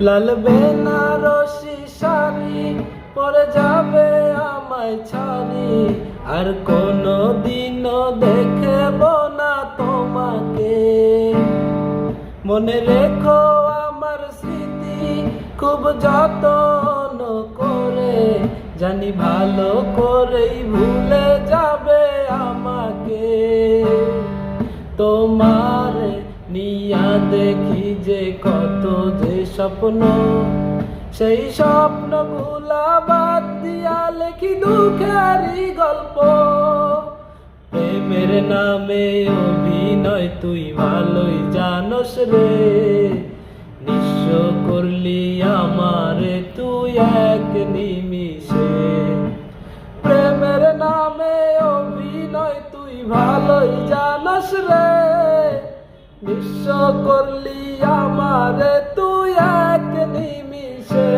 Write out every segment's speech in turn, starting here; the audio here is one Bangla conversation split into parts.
লাল বেনারসি শাড়ি পরে যাবে আমায় ছাড়ি, আর কোনো দিনও দেখব না তোমাকে। মনে রেখো আমার স্মৃতি খুব যত্ন করে, জানি ভালো করেই ভুলে যাবে আমাকে। তোমার নিয়া দেখি যে কত যে স্বপ্ন, সেই স্বপ্নগুলা বাদ দিয়া লেখি দুঃখেরই গল্প। প্রেমের নামে অভিনয় তুই ভালোই জানোস রে, নিঃস্ব করলি আমারে তুই এক নিমিষে। প্রেমের নামে অভিনয় তুই ভালোই জানোস রে, নিঃস্ব করলি আমারে তুই এক নিমিষে।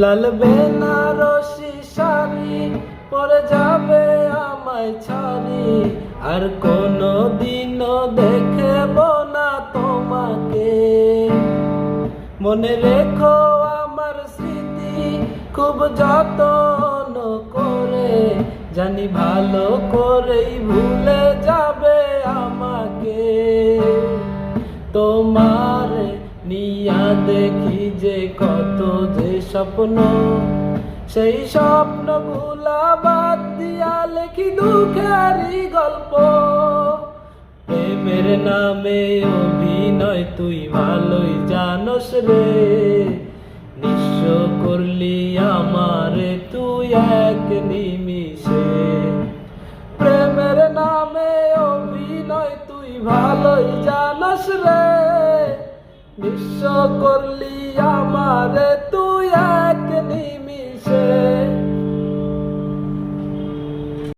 লাল বেনারসি শাড়ি পরে যাবে আমায় ছাড়ি, আর কোনো দিনও দেখব না তোমাকে। মনে রেখো আমার স্মৃতি খুব যত্ন করে, জানি ভালো করেই ভুলে যাবে আমাকে। তোমার নিয়া দেখি যে কত যে স্বপ্ন, সেই স্বপ্নগুলা বাদ দিয়া লেখি দুঃখেরই গল্প। প্রেমের নামে অভিনয় তুই ভালোই জানোস রে, নিঃস্ব করলি আমারে তুই এক নিমিষে। প্রেমের নামে অভিনয় তুই ভালোই জানোস রে, নিঃস্ব করলি আমারে তুই